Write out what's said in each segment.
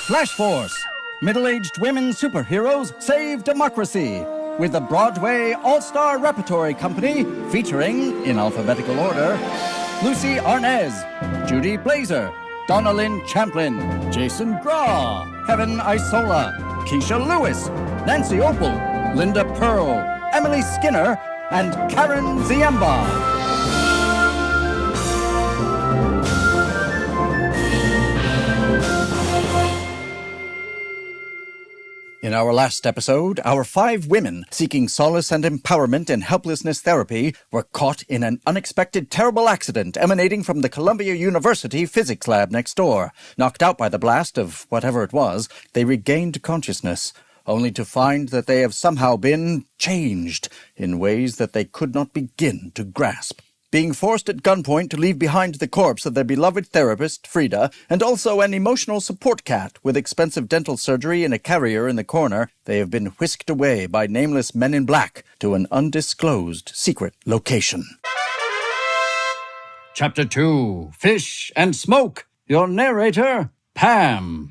Flash Force, middle-aged women superheroes save democracy with the Broadway All-Star Repertory Company featuring, in alphabetical order, Lucie Arnaz, Judy Blazer, Donna Lynne Champlin, Jason Graae, Kevin Isola, Kecia Lewis, Nancy Opel, Linda Purl, Emily Skinner, and Karen Ziemba. In our last episode, our 5 women seeking solace and empowerment in helplessness therapy were caught in an unexpected terrible accident emanating from the Columbia University physics lab next door. Knocked out by the blast of whatever it was, they regained consciousness, only to find that they have somehow been changed in ways that they could not begin to grasp. Being forced at gunpoint to leave behind the corpse of their beloved therapist, Frieda, and also an emotional support cat with expensive dental surgery in a carrier in the corner, they have been whisked away by nameless men in black to an undisclosed secret location. Chapter 2, Fish and Smoke. Your narrator, Pam.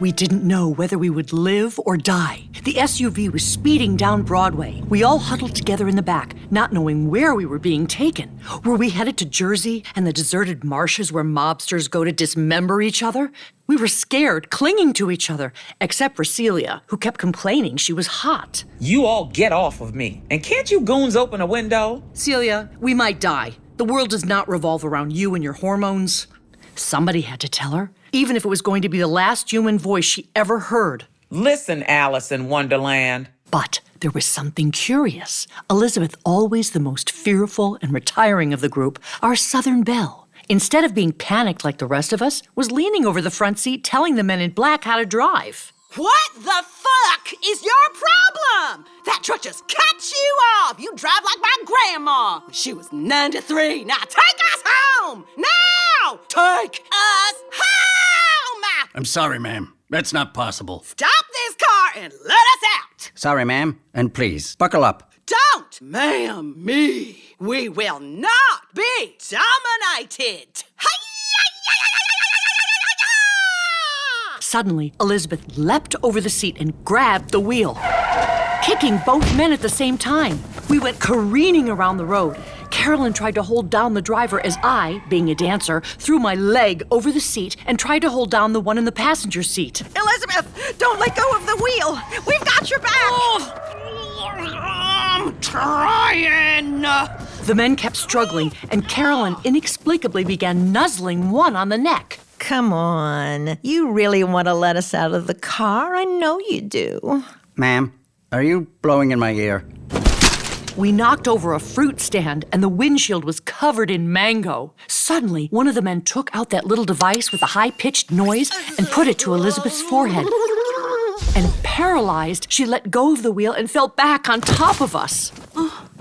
We didn't know whether we would live or die. The SUV was speeding down Broadway. We all huddled together in the back, not knowing where we were being taken. Were we headed to Jersey and the deserted marshes where mobsters go to dismember each other? We were scared, clinging to each other, except for Celia, who kept complaining she was hot. You all get off of me. And can't you goons open a window? Celia, we might die. The world does not revolve around you and your hormones. Somebody had to tell her, even if it was going to be the last human voice she ever heard. Listen, Alice in Wonderland. But there was something curious. Elizabeth, always the most fearful and retiring of the group, our Southern belle, instead of being panicked like the rest of us, was leaning over the front seat telling the men in black how to drive. What the fuck is your problem? That truck just cut you off. You drive like my grandma. She was 93. Now take us home. Now! Take us home! I'm sorry, ma'am. That's not possible. Stop this car and let us out. Sorry, ma'am. And please, buckle up. Don't, ma'am, me. We will not be dominated. Suddenly, Elizabeth leapt over the seat and grabbed the wheel, kicking both men at the same time. We went careening around the road. Carolyn tried to hold down the driver as I, being a dancer, threw my leg over the seat and tried to hold down the one in the passenger seat. Elizabeth, don't let go of the wheel. We've got your back. I'm trying. The men kept struggling, and Carolyn inexplicably began nuzzling one on the neck. Come on. You really want to let us out of the car? I know you do. Ma'am, are you blowing in my ear? We knocked over a fruit stand, and the windshield was covered in mango. Suddenly, one of the men took out that little device with a high-pitched noise and put it to Elizabeth's forehead. And paralyzed, she let go of the wheel and fell back on top of us.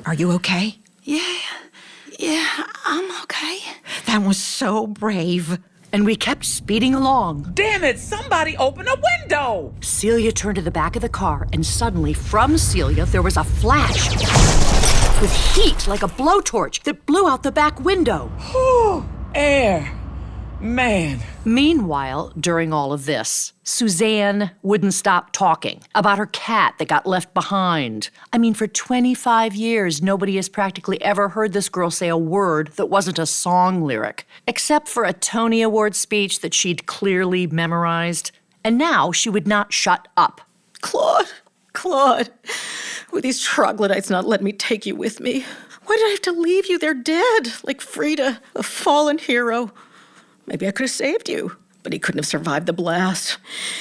Are you okay? Yeah, I'm okay. That was so brave. And we kept speeding along. Damn it, somebody open a window! Celia turned to the back of the car, and suddenly, from Celia, there was a flash with heat like a blowtorch that blew out the back window. Whew, air. Man. Meanwhile, during all of this, Suzanne wouldn't stop talking about her cat that got left behind. I mean, for 25 years, nobody has practically ever heard this girl say a word that wasn't a song lyric, except for a Tony Award speech that she'd clearly memorized. And now she would not shut up. Claude, with these troglodytes not letting me take you with me. Why did I have to leave you there dead, like Frieda, a fallen hero? Maybe I could have saved you, but he couldn't have survived the blast.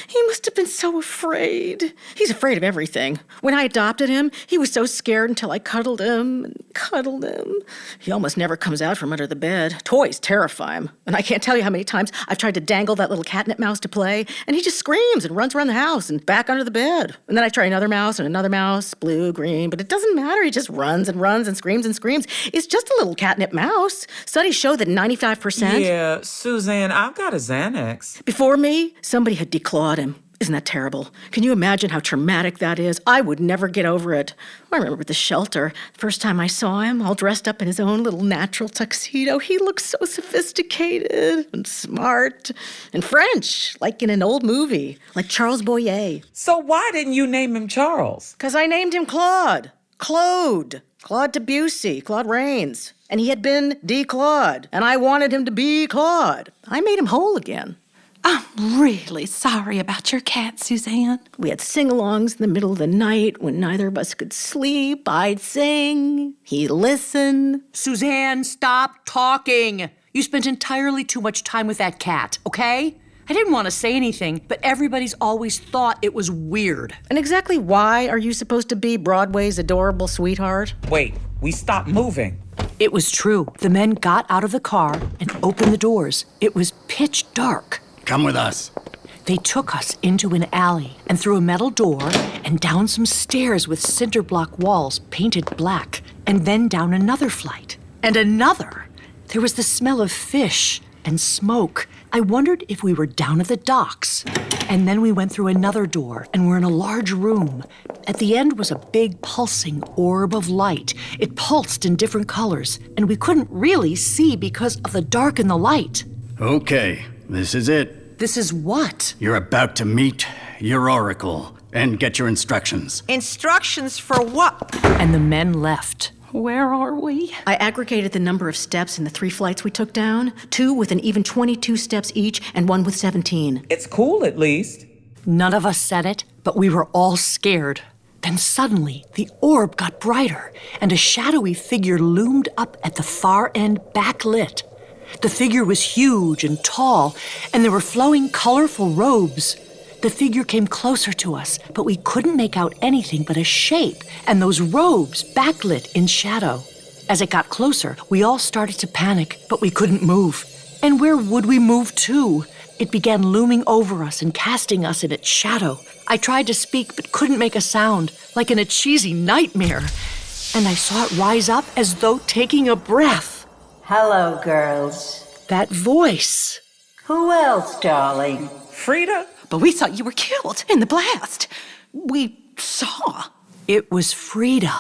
He must have been so afraid. He's afraid of everything. When I adopted him, he was so scared until I cuddled him and cuddled him. He almost never comes out from under the bed. Toys terrify him. And I can't tell you how many times I've tried to dangle that little catnip mouse to play, and he just screams and runs around the house and back under the bed. And then I try another mouse, blue, green, but it doesn't matter. He just runs and runs and screams and screams. It's just a little catnip mouse. Studies show that 95%... Yeah, Suzanne, I've got a Xanax. Before me, somebody had declawed him. Isn't that terrible? Can you imagine how traumatic that is? I would never get over it. I remember at the shelter, first time I saw him, all dressed up in his own little natural tuxedo. He looked so sophisticated and smart and French, like in an old movie, like Charles Boyer. So why didn't you name him Charles? Because I named him Claude. Claude Debussy, Claude Rains. And he had been D. Claude, and I wanted him to be Claude. I made him whole again. I'm really sorry about your cat, Suzanne. We had sing-alongs in the middle of the night when neither of us could sleep. I'd sing, he'd listen. Suzanne, stop talking. You spent entirely too much time with that cat, okay? I didn't want to say anything, but everybody's always thought it was weird. And exactly why are you supposed to be Broadway's adorable sweetheart? Wait, we stopped moving. It was true. The men got out of the car and opened the doors. It was pitch dark. Come with us. They took us into an alley and through a metal door and down some stairs with cinder block walls painted black, and then down another flight and another. There was the smell of fish and smoke. I wondered if we were down at the docks. And then we went through another door and were in a large room. At the end was a big pulsing orb of light. It pulsed in different colors, and we couldn't really see because of the dark and the light. Okay, this is it. This is what? You're about to meet your oracle and get your instructions. Instructions for what? And the men left. Where are we? I aggregated the number of steps in the 3 flights we took down, 2 with an even 22 steps each and 1 with 17. It's cool, at least. None of us said it, but we were all scared. Then suddenly, the orb got brighter, and a shadowy figure loomed up at the far end, backlit. The figure was huge and tall, and there were flowing, colorful robes. The figure came closer to us, but we couldn't make out anything but a shape and those robes backlit in shadow. As it got closer, we all started to panic, but we couldn't move. And where would we move to? It began looming over us and casting us in its shadow. I tried to speak, but couldn't make a sound, like in a cheesy nightmare. And I saw it rise up as though taking a breath. Hello, girls. That voice. Who else, darling? Frieda? But we thought you were killed in the blast. We saw. It was Frieda,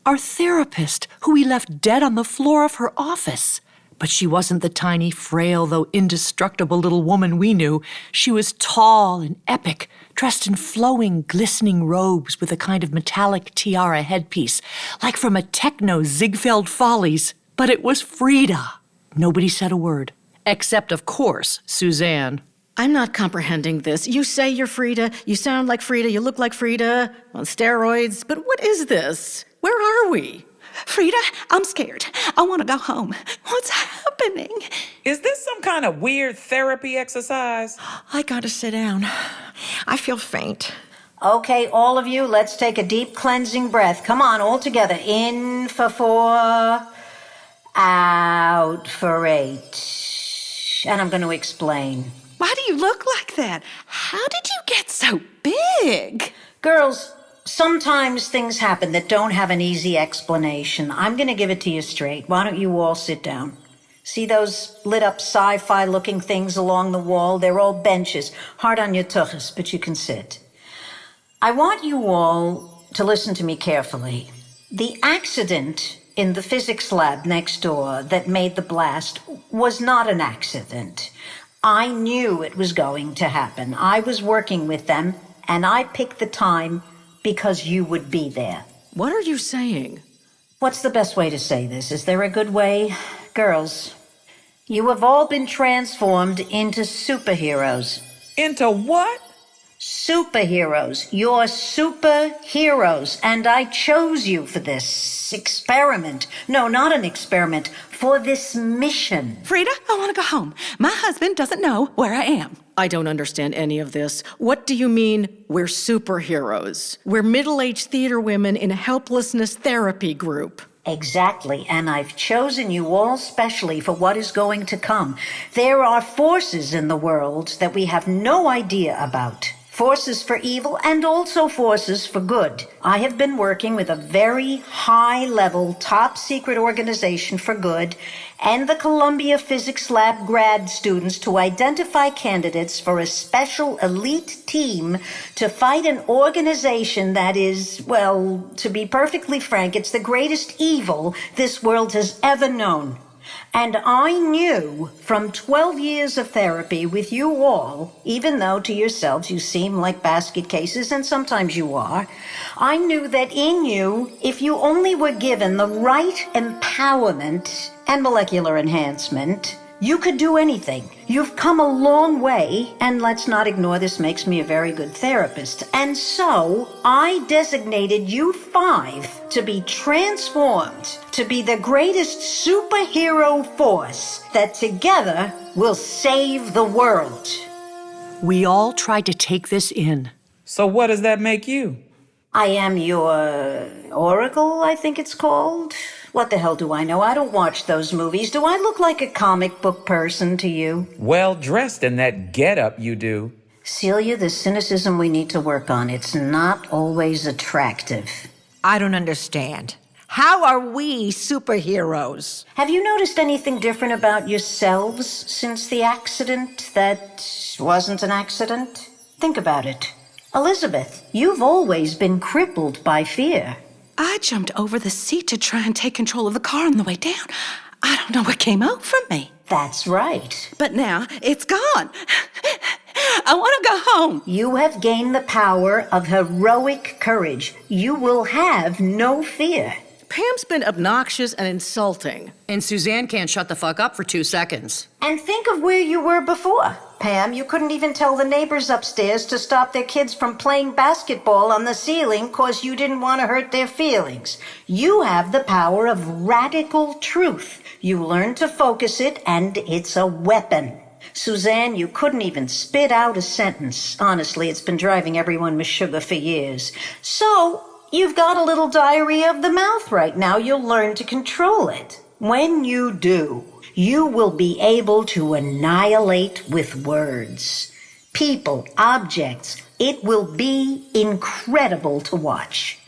our therapist, who we left dead on the floor of her office. But she wasn't the tiny, frail, though indestructible little woman we knew. She was tall and epic, dressed in flowing, glistening robes with a kind of metallic tiara headpiece, like from a techno Ziegfeld Follies. But it was Frieda. Nobody said a word. Except, of course, Suzanne. I'm not comprehending this. You say you're Frieda, you sound like Frieda, you look like Frieda, on steroids, but what is this? Where are we? Frieda, I'm scared. I want to go home. What's happening? Is this some kind of weird therapy exercise? I gotta sit down. I feel faint. Okay, all of you, let's take a deep cleansing breath. Come on, all together. In for 4, out for 8. And I'm going to explain. Why do you look like that? How did you get so big? Girls, sometimes things happen that don't have an easy explanation. I'm going to give it to you straight. Why don't you all sit down? See those lit-up sci-fi looking things along the wall? They're all benches. Hard on your tuchus, but you can sit. I want you all to listen to me carefully. The accident in the physics lab next door that made the blast was not an accident. I knew it was going to happen. I was working with them, and I picked the time because you would be there. What are you saying? What's the best way to say this? Is there a good way? Girls, you have all been transformed into superheroes. Into what? Superheroes. You're superheroes. And I chose you for this experiment. No, not an experiment. For this mission. Frieda, I want to go home. My husband doesn't know where I am. I don't understand any of this. What do you mean, we're superheroes? We're middle-aged theater women in a helplessness therapy group. Exactly, and I've chosen you all specially for what is going to come. There are forces in the world that we have no idea about. Forces for evil and also forces for good. I have been working with a very high-level, top-secret organization for good, and the Columbia Physics Lab grad students to identify candidates for a special elite team to fight an organization that is, well, to be perfectly frank, it's the greatest evil this world has ever known. And I knew from 12 years of therapy with you all, even though to yourselves you seem like basket cases, and sometimes you are, I knew that in you, if you only were given the right empowerment and molecular enhancement, you could do anything. You've come a long way, and let's not ignore this makes me a very good therapist. And so I designated you 5 to be transformed to be the greatest superhero force that together will save the world. We all tried to take this in. So what does that make you? I am your Oracle, I think it's called. What the hell do I know? I don't watch those movies. Do I look like a comic book person to you? Well dressed in that getup you do. Celia, the cynicism we need to work on. It's not always attractive. I don't understand. How are we superheroes? Have you noticed anything different about yourselves since the accident that wasn't an accident? Think about it. Elizabeth, you've always been crippled by fear. I jumped over the seat to try and take control of the car on the way down. I don't know what came over me. That's right. But now it's gone. I want to go home. You have gained the power of heroic courage. You will have no fear. Pam's been obnoxious and insulting. And Suzanne can't shut the fuck up for 2 seconds. And think of where you were before. Pam, you couldn't even tell the neighbors upstairs to stop their kids from playing basketball on the ceiling because you didn't want to hurt their feelings. You have the power of radical truth. You learn to focus it, and it's a weapon. Suzanne, you couldn't even spit out a sentence. Honestly, it's been driving everyone with sugar for years. So, you've got a little diarrhea of the mouth right now. You'll learn to control it. When you do, you will be able to annihilate with words. People, objects, it will be incredible to watch.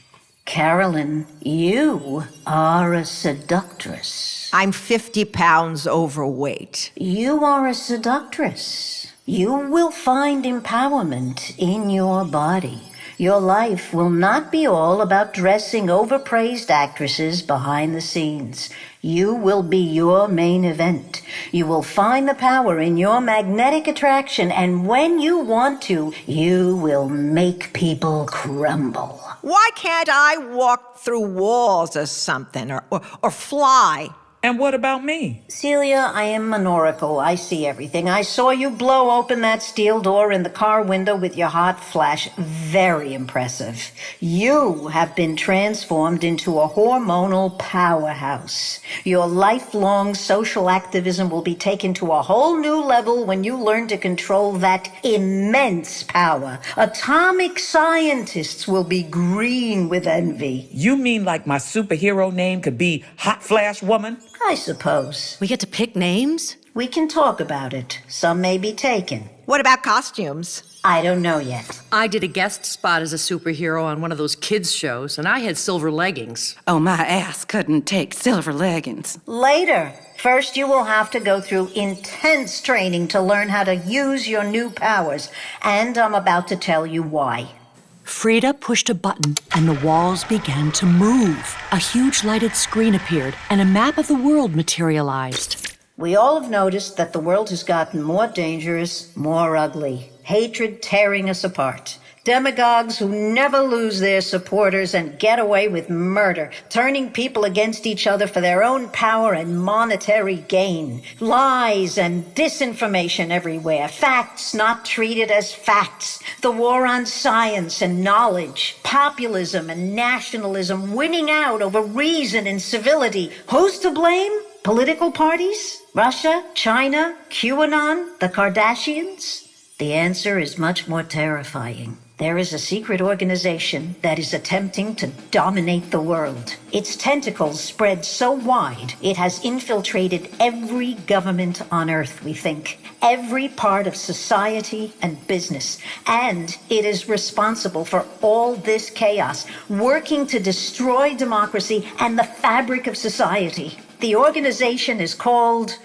Carolyn, you are a seductress. I'm 50 pounds overweight. You are a seductress. You will find empowerment in your body. Your life will not be all about dressing overpraised actresses behind the scenes. You will be your main event. You will find the power in your magnetic attraction, and when you want to, you will make people crumble. Why can't I walk through walls or something, or fly? And what about me? Celia, I am an oracle. I see everything. I saw you blow open that steel door in the car window with your hot flash. Very impressive. You have been transformed into a hormonal powerhouse. Your lifelong social activism will be taken to a whole new level when you learn to control that immense power. Atomic scientists will be green with envy. You mean like my superhero name could be Hot Flash Woman? I suppose. We get to pick names? We can talk about it. Some may be taken. What about costumes? I don't know yet. I did a guest spot as a superhero on one of those kids' shows, and I had silver leggings. Oh, my ass couldn't take silver leggings. Later. First, you will have to go through intense training to learn how to use your new powers. And I'm about to tell you why. Frieda pushed a button, and the walls began to move. A huge lighted screen appeared, and a map of the world materialized. We all have noticed that the world has gotten more dangerous, more ugly. Hatred tearing us apart. Demagogues who never lose their supporters and get away with murder, turning people against each other for their own power and monetary gain. Lies and disinformation everywhere. Facts not treated as facts. The war on science and knowledge. Populism and nationalism winning out over reason and civility. Who's to blame? Political parties? Russia? China? QAnon? The Kardashians? The answer is much more terrifying. There is a secret organization that is attempting to dominate the world. Its tentacles spread so wide, it has infiltrated every government on Earth, we think. Every part of society and business. And it is responsible for all this chaos, working to destroy democracy and the fabric of society. The organization is called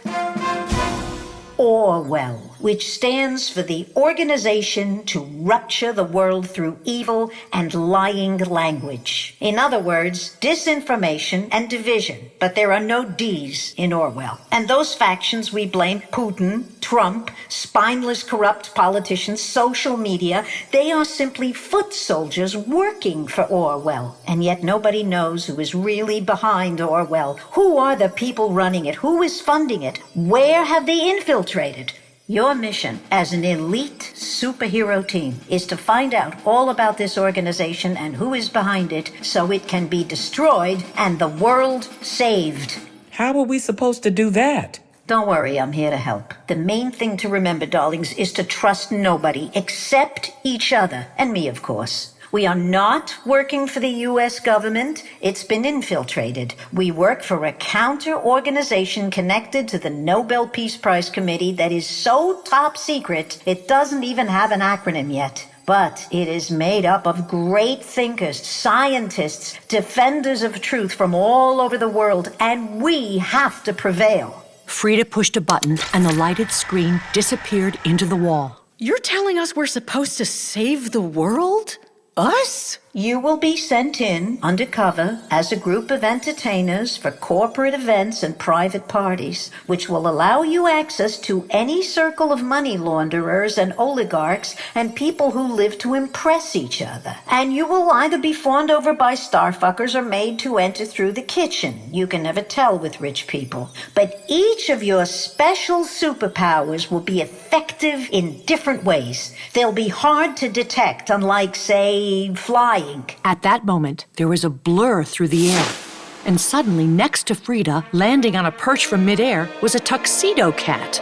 Orwell, which stands for the Organization to Rupture the World Through Evil and Lying Language. In other words, disinformation and division. But there are no D's in Orwell. And those factions we blame, Putin, Trump, spineless corrupt politicians, social media, they are simply foot soldiers working for Orwell. And yet nobody knows who is really behind Orwell. Who are the people running it? Who is funding it? Where have they infiltrated? Your mission as an elite superhero team is to find out all about this organization and who is behind it so it can be destroyed and the world saved. How are we supposed to do that? Don't worry, I'm here to help. The main thing to remember, darlings, is to trust nobody except each other. And me, of course. We are not working for the U.S. government. It's been infiltrated. We work for a counter-organization connected to the Nobel Peace Prize Committee that is so top secret, it doesn't even have an acronym yet. But it is made up of great thinkers, scientists, defenders of truth from all over the world, and we have to prevail. Frieda pushed a button and the lighted screen disappeared into the wall. You're telling us we're supposed to save the world? Us? You will be sent in undercover as a group of entertainers for corporate events and private parties, which will allow you access to any circle of money launderers and oligarchs and people who live to impress each other. And you will either be fawned over by starfuckers or made to enter through the kitchen. You can never tell with rich people. But each of your special superpowers will be effective in different ways. They'll be hard to detect, unlike, say, flying. At that moment, there was a blur through the air. And suddenly, next to Frieda, landing on a perch from midair, was a tuxedo cat.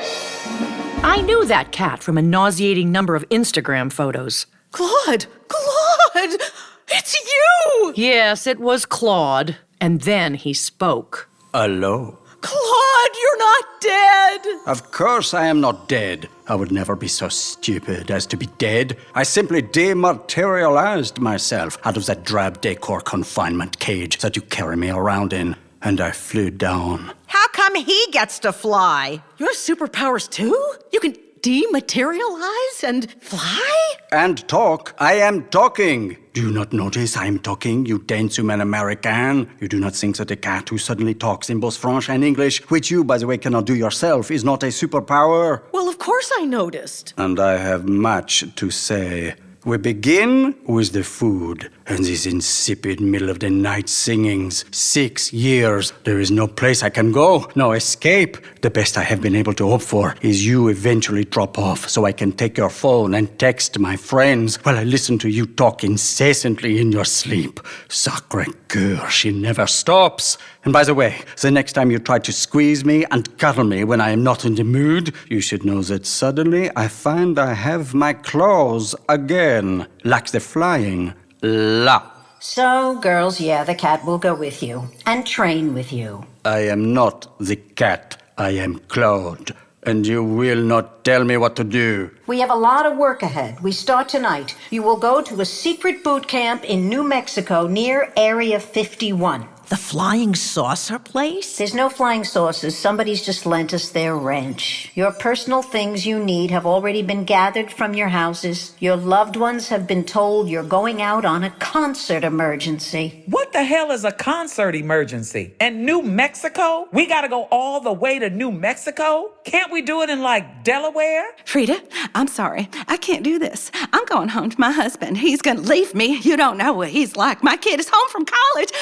I knew that cat from a nauseating number of Instagram photos. Claude! Claude! It's you! Yes, it was Claude. And then he spoke. Hello. Claude, you're not dead! Of course I am not dead. I would never be so stupid as to be dead. I simply dematerialized myself out of that drab decor confinement cage that you carry me around in, and I flew down. How come he gets to fly? You have superpowers too? You can dematerialize and fly? And talk. I am talking. Do you not notice I am talking, you dense human American? You do not think that a cat who suddenly talks in both French and English, which you, by the way, cannot do yourself, is not a superpower? Well, of course I noticed. And I have much to say. We begin with the food and these insipid middle-of-the-night singings. 6 years. There is no place I can go, no escape. The best I have been able to hope for is you eventually drop off so I can take your phone and text my friends while I listen to you talk incessantly in your sleep. Sacre coeur, she never stops. And by the way, the next time you try to squeeze me and cuddle me when I am not in the mood, you should know that suddenly I find I have my claws again, like the flying. La. So, girls, yeah, the cat will go with you and train with you. I am not the cat. I am Claude. And you will not tell me what to do. We have a lot of work ahead. We start tonight. You will go to a secret boot camp in New Mexico near Area 51. The flying saucer place? There's no flying saucers. Somebody's just lent us their wrench. Your personal things you need have already been gathered from your houses. Your loved ones have been told you're going out on a concert emergency. What the hell is a concert emergency? And New Mexico? We gotta go all the way to New Mexico? Can't we do it in, like, Delaware? Frieda, I'm sorry. I can't do this. I'm going home to my husband. He's gonna leave me. You don't know what he's like. My kid is home from college.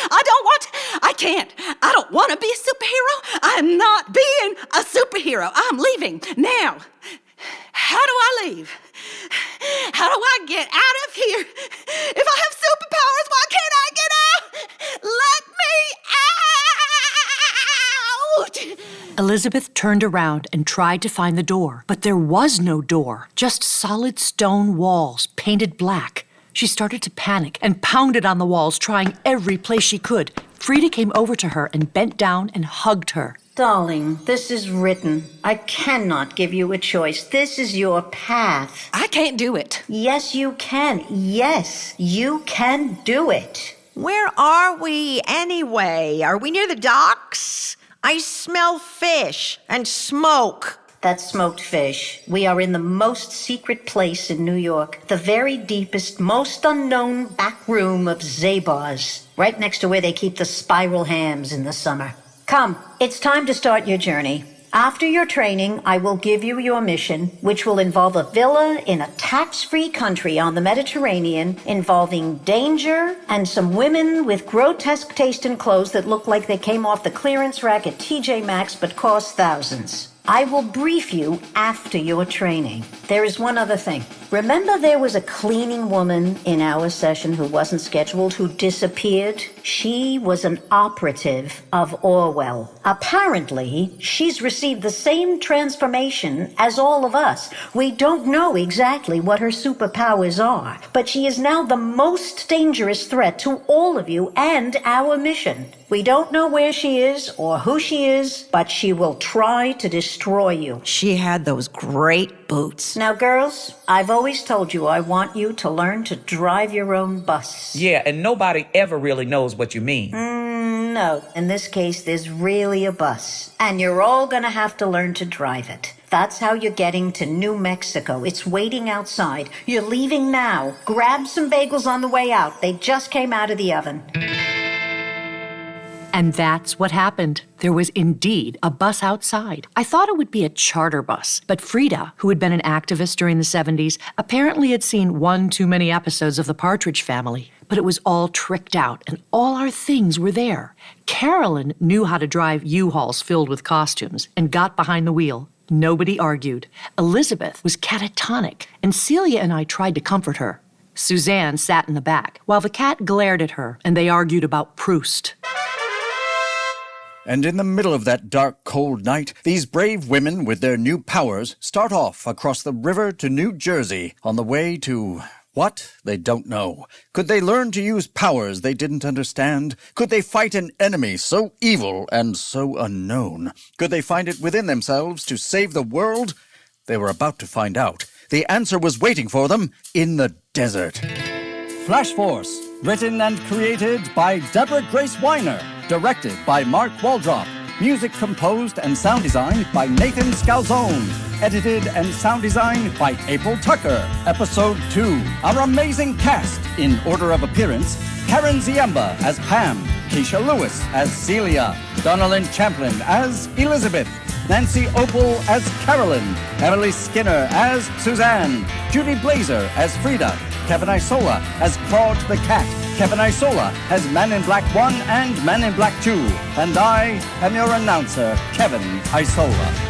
I can't. I don't want to be a superhero. I'm not being a superhero. I'm leaving now. How do I leave? How do I get out of here? If I have superpowers, why can't I get out? Let me out! Elizabeth turned around and tried to find the door, but there was no door, just solid stone walls painted black. She started to panic and pounded on the walls, trying every place she could. Frieda came over to her and bent down and hugged her. Darling, this is written. I cannot give you a choice. This is your path. I can't do it. Yes, you can. Yes, you can do it. Where are we anyway? Are we near the docks? I smell fish and smoke. That's smoked fish. We are in the most secret place in New York, the very deepest, most unknown back room of Zabar's, right next to where they keep the spiral hams in the summer. Come, it's time to start your journey. After your training, I will give you your mission, which will involve a villa in a tax-free country on the Mediterranean, involving danger and some women with grotesque taste in clothes that look like they came off the clearance rack at TJ Maxx but cost thousands. I will brief you after your training. There is one other thing. Remember there was a cleaning woman in our session who wasn't scheduled, who disappeared? She was an operative of Orwell. Apparently, she's received the same transformation as all of us. We don't know exactly what her superpowers are, but she is now the most dangerous threat to all of you and our mission. We don't know where she is or who she is, but she will try to destroy you. She had those great boots. Now, girls, I've always told you I want you to learn to drive your own bus. Yeah, and nobody ever really knows what you mean. No, in this case, there's really a bus, and you're all gonna have to learn to drive it. That's how you're getting to New Mexico. It's waiting outside. You're leaving now. Grab some bagels on the way out. They just came out of the oven. And that's what happened. There was indeed a bus outside. I thought it would be a charter bus, but Frieda, who had been an activist during the 70s, apparently had seen one too many episodes of The Partridge Family. But it was all tricked out, and all our things were there. Carolyn knew how to drive U-Hauls filled with costumes and got behind the wheel. Nobody argued. Elizabeth was catatonic, and Celia and I tried to comfort her. Suzanne sat in the back, while the cat glared at her, and they argued about Proust. And in the middle of that dark, cold night, these brave women with their new powers start off across the river to New Jersey on the way to... what? They don't know. Could they learn to use powers they didn't understand? Could they fight an enemy so evil and so unknown? Could they find it within themselves to save the world? They were about to find out. The answer was waiting for them in the desert. Flash Force, written and created by Deborah Grace Winer. Directed by Mark Waldrop. Music composed and sound designed by Nathan Scalzone. Edited and sound designed by April Tucker. Episode 2. Our amazing cast in order of appearance: Karen Ziemba as Pam, Kecia Lewis as Celia, Donna Lynne Champlin as Elizabeth, Nancy Opel as Carolyn, Emily Skinner as Suzanne, Judy Blazer as Frieda, Kevin Isola as Claude the Cat, Kevin Isola as Man in Black 1 and Man in Black 2, and I am your announcer, Kevin Isola.